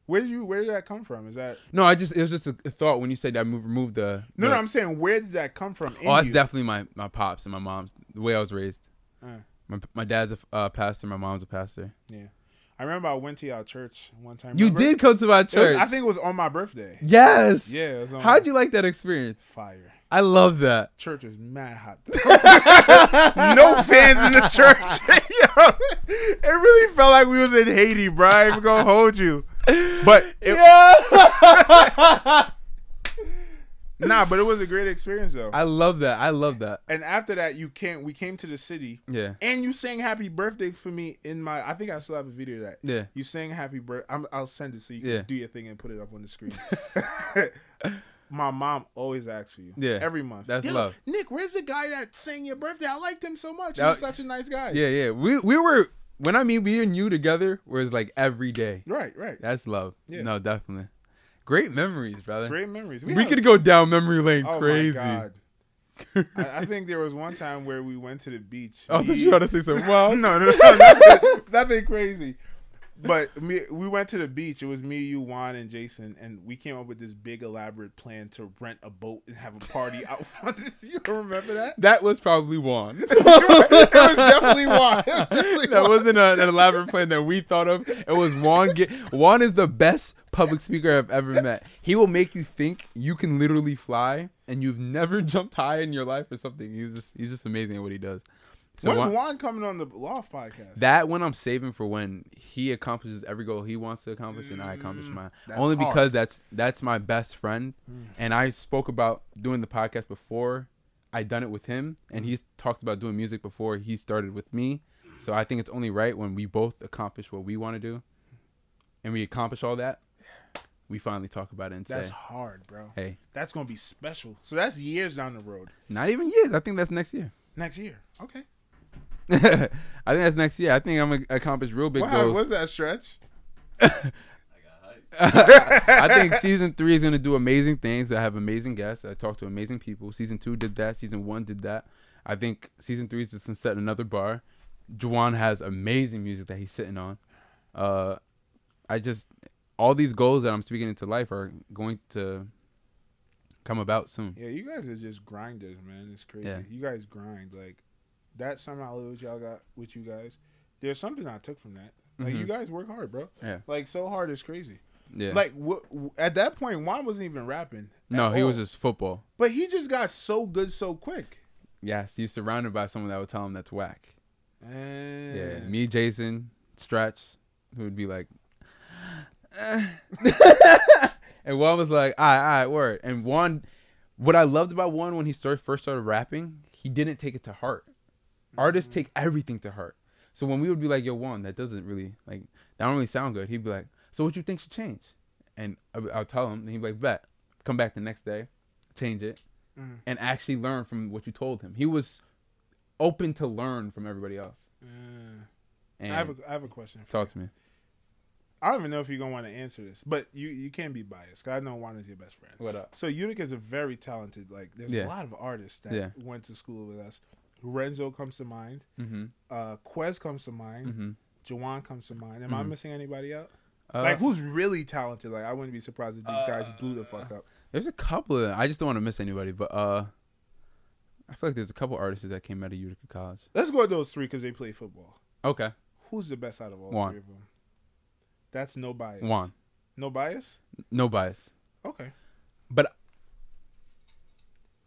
Where did that come from? Is that no? It was just a thought when you said I removed the. No, I'm saying where did that come from? That's definitely my pops and my mom's the way I was raised. My dad's a pastor. My mom's a pastor. Yeah. I remember I went to y'all church one time. You did come to my church. I think it was on my birthday. Yes. Yeah. It was on How'd you like that experience? Fire. I love that. Church was mad hot. No fans in the church. It really felt like we was in Haiti, bro. I ain't even gonna hold you. But but it was a great experience though. I love that. And after that, we came to the city. Yeah. And you sang happy birthday for me I think I still have a video of that. Yeah. You sang happy birthday. I'll send it so you can do your thing and put it up on the screen. My mom always asks for you. Yeah. Every month. That's love. Nick, where's the guy that sang your birthday? I liked him so much. He was such a nice guy. Yeah. We were, me and you together was like every day. Right. That's love. Yeah. No, definitely. Great memories, brother. Great memories. We could go down memory lane crazy. My God. I think there was one time where we went to the beach. I thought you were to say something wild. No, nothing crazy. But we went to the beach. It was me, you, Juan, and Jason, and we came up with this big elaborate plan to rent a boat and have a party out front. You remember that? That was probably Juan. It was definitely Juan. That wasn't an elaborate plan that we thought of. It was Juan. Juan is the best public speaker I've ever met. He will make you think you can literally fly, and you've never jumped high in your life or something. He's just amazing at what he does. So when's Juan coming on the Loft podcast? That one I'm saving for when he accomplishes every goal he wants to accomplish and I accomplish mine. Only hard. because that's my best friend. And I spoke about doing the podcast before I done it with him. And he's talked about doing music before he started with me. So I think it's only right when we both accomplish what we want to do. And we accomplish all that. We finally talk about it and that's say, hard, bro. Hey. That's going to be special. So that's years down the road. Not even years. I think that's next year. Next year. Okay. I think that's next year. I think I'm going to accomplish real big goals. What's that stretch? I think season 3 is going to do amazing things. I have amazing guests. I talked to amazing people. Season 2 did that. Season 1 did that. I think season 3 is just going to set another bar. Juwan has amazing music that he's sitting on. All these goals that I'm speaking into life are going to come about soon. Yeah, you guys are just grinders, man. It's crazy. Yeah. You guys grind. Like, that summer holiday y'all got with you guys, there's something I took from that. Like, you guys work hard, bro. Yeah. Like, so hard, it's crazy. Yeah. Like, at that point, Juan wasn't even rapping. No, he was just football. But he just got so good so quick. Yes, he's surrounded by someone that would tell him that's whack. And Yeah, me, Jason, Stretch, who would be like, and Juan was like, all right, word. And Juan, what I loved about Juan when he first started rapping, he didn't take it to heart. Artists take everything to heart. So when we would be like, yo, Juan, that doesn't really, like, that don't really sound good. He'd be like, so what you think should change? And I'll tell him, and he'd be like, bet. Come back the next day, change it, and actually learn from what you told him. He was open to learn from everybody else. And I have a question for talk to me. I don't even know if you're going to want to answer this, but you can't be biased, because I know Juan is your best friend. What up? So Utica is a very talented, like, there's a lot of artists that went to school with us. Renzo comes to mind. Quez comes to mind. Juwan comes to mind. Am I missing anybody out? Like, who's really talented? Like, I wouldn't be surprised if these guys blew the fuck up. There's a couple of them. I just don't want to miss anybody, but I feel like there's a couple artists that came out of Utica College. Let's go with those 3 because they play football. Okay. Who's the best out of all Juan. 3 of them? That's no bias. Juan. No bias? No bias. Okay. But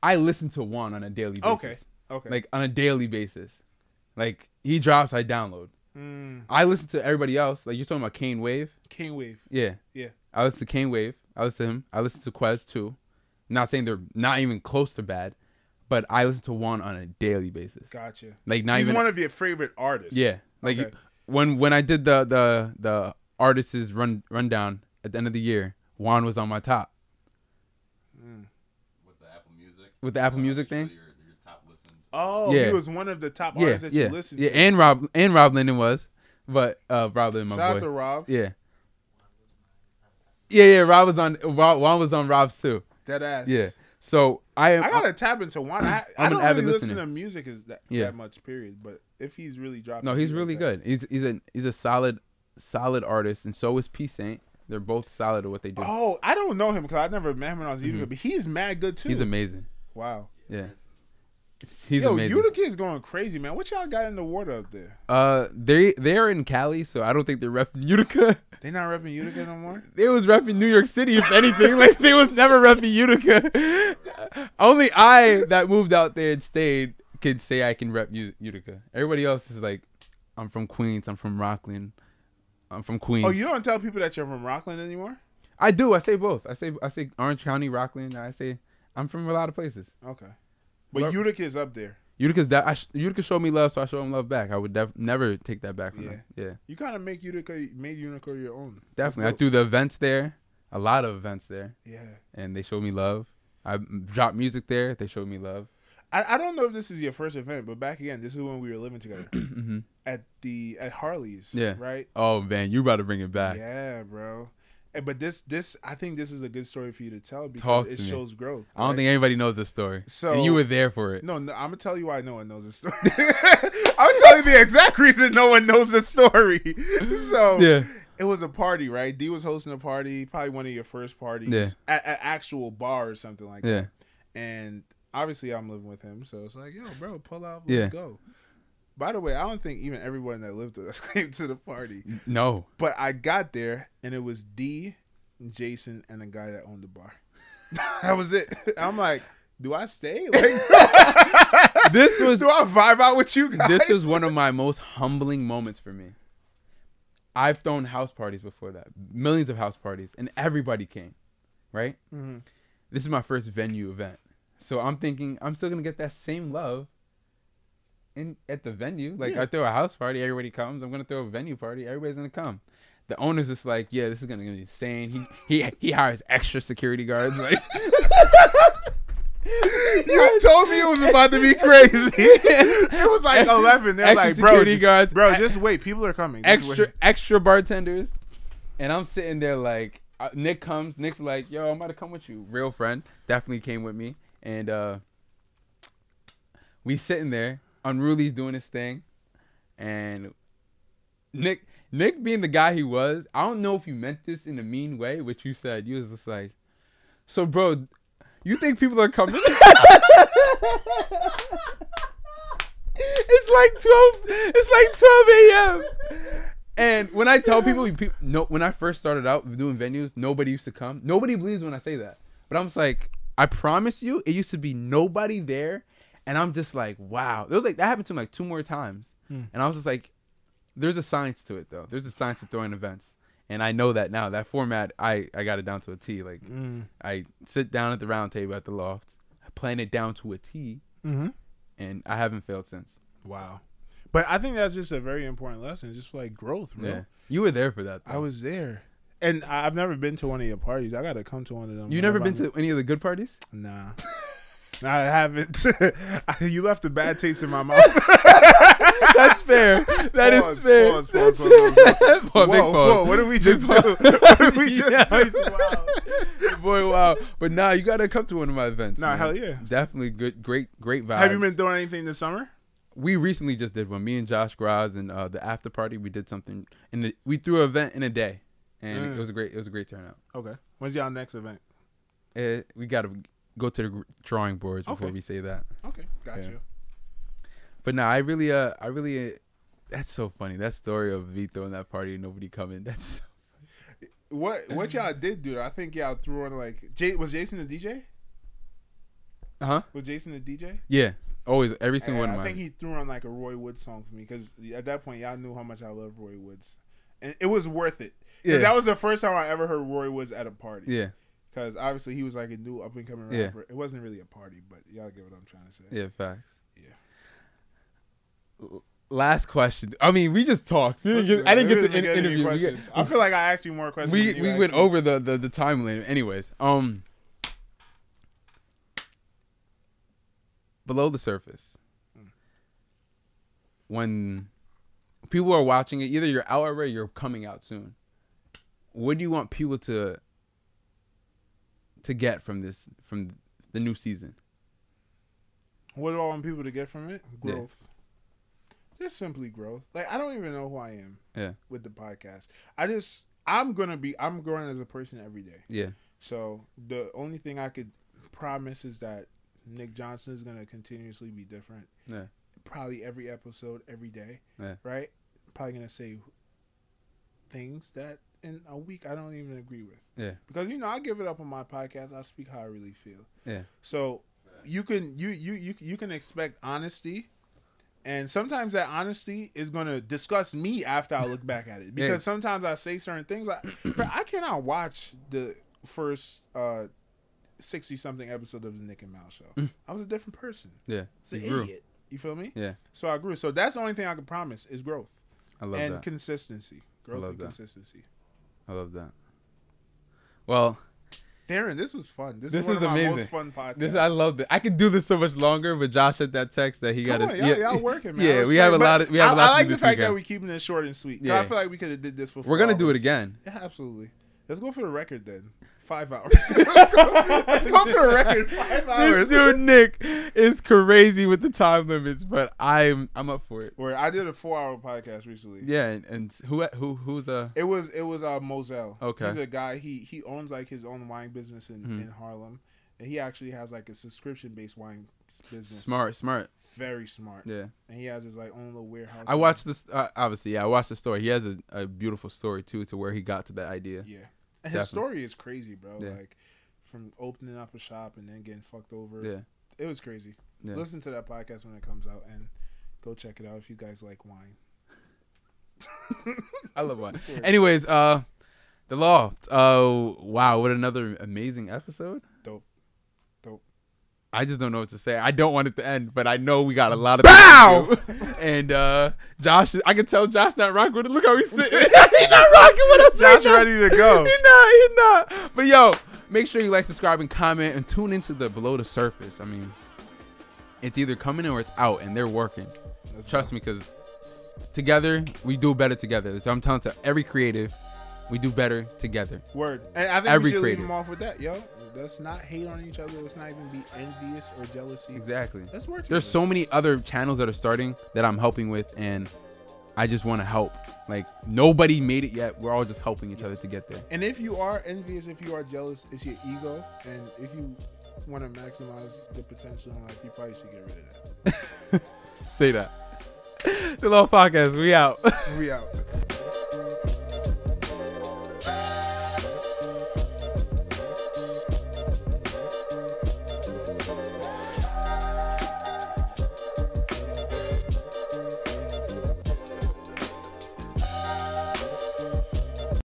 I listen to Juan on a daily basis. Okay. Like, on a daily basis. Like, he drops, I download. I listen to everybody else. Like, you're talking about Kane Wave. Kane Wave. Yeah. Yeah. I listen to Kane Wave. I listen to him. I listen to Quez, too. Not saying they're not even close to bad, but I listen to Juan on a daily basis. Gotcha. Like, not He's even one of your favorite artists. Yeah. Like, okay. when I did the artists rundown at the end of the year, Juan was on my top. With the Apple Music? With the Apple Music thing? Your top listened. Oh, yeah. He was one of the top artists that you listened to. Yeah, and Rob Linden was. But Rob Linden, my boy. Shout out to Rob. Yeah. Yeah, Rob was on Juan was on Rob's too. That ass. Yeah. So I gotta tap into Juan. I I'm an don't avid really listen listener. to music that much, period. But if he's really dropping, No, he's really good. He's a solid artist, and so is P Saint. They're both solid at what they do. Oh, I don't know him because I never met him when I was Utica, but he's mad good too. He's amazing. Wow. Yeah. He's amazing. Utica is going crazy, man. What y'all got in the water up there? They're in Cali, so I don't think they're repping Utica. They not repping Utica no more? They was repping New York City, if anything. Like, they was never repping Utica. Only I, that moved out there and stayed, could say I can rep Utica. Everybody else is like, I'm from Queens. I'm from Rockland. I'm from Queens. Oh, you don't tell people that you're from Rockland anymore? I do. I say both. I say Orange County, Rockland. I say I'm from a lot of places. Okay. But Utica is up there. Utica showed me love, so I show him love back. I would never take that back from them. Yeah. You kind of made Utica your own. Definitely. I do the events there, a lot of events there. Yeah. And they showed me love. I dropped music there. They showed me love. I don't know if this is your first event, but back again, this is when we were living together at Harley's. Yeah. Right. Oh man, you about to bring it back. Yeah, bro. But this, I think this is a good story for you to tell because Talk it to me. shows growth. I don't think anybody knows this story. So And you were there for it. No, I'm gonna tell you why no one knows this story. I'm telling you the exact reason no one knows the story. So Yeah. it was a party, right? D was hosting a party, probably one of your first parties at an actual bar or something like that. And obviously, I'm living with him, so it's like, yo, bro, pull out, let's go. By the way, I don't think even everyone that lived with us came to the party. No. But I got there, and it was D, Jason, and the guy that owned the bar. That was it. I'm like, do I stay? Like, do I vibe out with you guys? This is one of my most humbling moments for me. I've thrown house parties before that. Millions of house parties. And everybody came. Right? Mm-hmm. This is my first venue event. So I'm thinking I'm still going to get that same love at the venue. Like, I throw a house party, everybody comes. I'm going to throw a venue party, everybody's going to come. The owner's just like, yeah, this is going to be insane. He hires extra security guards. Like, you told me it was about to be crazy. It was like 11. They're extra like, security guards. Bro, just wait. People are coming. Extra bartenders. And I'm sitting there like, Nick comes. Nick's like, yo, I'm about to come with you. Real friend. Definitely came with me. And we sitting there. Unruly's doing his thing. And Nick being the guy he was, I don't know if you meant this in a mean way, which you said. You was just like, so, bro, you think people are coming? It's like 12 a.m. And when I tell people, when I first started out doing venues, nobody used to come. Nobody believes when I say that. But I'm just like, I promise you, it used to be nobody there. And I'm just like, wow. It was like, that happened to me like 2 more times. And I was just like, there's a science to it, though. There's a science to throwing events. And I know that now. That format, I got it down to a T. Like, I sit down at the round table at the Loft, I plan it down to a T, and I haven't failed since. Wow. But I think that's just a very important lesson, just like growth, bro. Yeah. You were there for that, though. I was there. And I've never been to one of your parties. I got to come to one of them. You never been to any of the good parties? Nah. I haven't. You left a bad taste in my mouth. That's fair. That is fair. Pause. Whoa, what did we just do? What did we just do? Wow. Boy, wow. But nah, you got to come to one of my events. Nah, man. Hell yeah. Definitely good, great vibes. Have you been doing anything this summer? We recently just did one. Me and Josh Graz and the after party, we did something. We threw an event in a day. And it was a great turnout. Okay. When's y'all next event? We got to go to the drawing boards before we say that. Okay, gotcha. But no, I really, that's so funny. That story of me throwing that party and nobody coming. That's so funny. What y'all did do? I think y'all threw on like, was Jason the DJ? Was Jason the DJ? Yeah, always, every single one of mine. I think he threw on like a Roy Woods song for me because at that point y'all knew how much I love Roy Woods, and it was worth it. Because that was the first time I ever heard Roy Woods at a party. Yeah. Because obviously he was like a new up and coming rapper. Yeah. It wasn't really a party, but y'all get what I'm trying to say. Yeah, facts. Yeah. Last question. I mean, we just talked. I didn't get to interview. I feel like I asked you more questions. We went over the time limit. Anyways, below the surface, when people are watching it, either you're out already, or you're coming out soon. What do you want people to get from the new season? What do I want people to get from it? Growth. Yeah. Just simply growth. Like, I don't even know who I am with the podcast. I'm growing as a person every day. Yeah. So the only thing I could promise is that Nick Johnson is going to continuously be different. Yeah. Probably every episode, every day. Yeah. Right? Probably going to say things that in a week I don't even agree with. Yeah. Because I give it up on my podcast. I speak how I really feel. Yeah. So you can expect honesty, and sometimes that honesty is gonna disgust me after I look back at it. Because sometimes I say certain things like, bro, I cannot watch the first 60-something episode of the Nick and Mal show. I was a different person. Yeah. It's an idiot. You feel me? Yeah. So I grew. So that's the only thing I can promise is growth. I love that. And consistency. Growth and consistency. I love that. Well, Darren, this was fun. This is amazing. My most fun podcast. I loved it. I could do this so much longer, but Josh sent that text that he got to. Y'all working, man. Yeah, we have a lot. I like the fact that we're keeping it short and sweet. Yeah. I feel like we could have did this for 4 We're gonna do it again. Yeah, absolutely. Let's go for the record then. 5 hours. Let's go for the record. 5 hours. This dude Nick is crazy with the time limits, but I'm up for it. Where I did a 4-hour podcast recently. Yeah, and who's It was Moselle. Okay. He's a guy. He owns like his own wine business in Harlem, and he actually has like a subscription based wine business. Smart. Very smart. Yeah. And he has his like own little warehouse. I watched this. Obviously, yeah, I watched the story. He has a beautiful story too, to where he got to that idea. Yeah. And his story is crazy, bro. Yeah. Like, from opening up a shop and then getting fucked over. Yeah. It was crazy. Yeah. Listen to that podcast when it comes out and go check it out if you guys like wine. I love wine. Anyways, The Loft. Wow, what another amazing episode. Dope. I just don't know what to say. I don't want it to end, but I know we got a lot of things to do. And Josh, I can tell Josh not rocking with it. Look how he's sitting. He's not rocking with us. Josh ready to go. He's not. But yo, make sure you like, subscribe, and comment, and tune into the Below the Surface. I mean, it's either coming or it's out, and they're working. Trust me, because together we do better together. So I'm telling to every creative, we do better together. Word. And I think we should leave them off with that, yo. Let's not hate on each other. Let's not even be envious or jealousy. Exactly. Let's work together. There's so many other channels that are starting that I'm helping with, and I just want to help. Like, nobody made it yet. We're all just helping each other to get there. And if you are envious, if you are jealous, it's your ego. And if you want to maximize the potential in life, you probably should get rid of that. Say that. The Loft Podcast. We out. We out.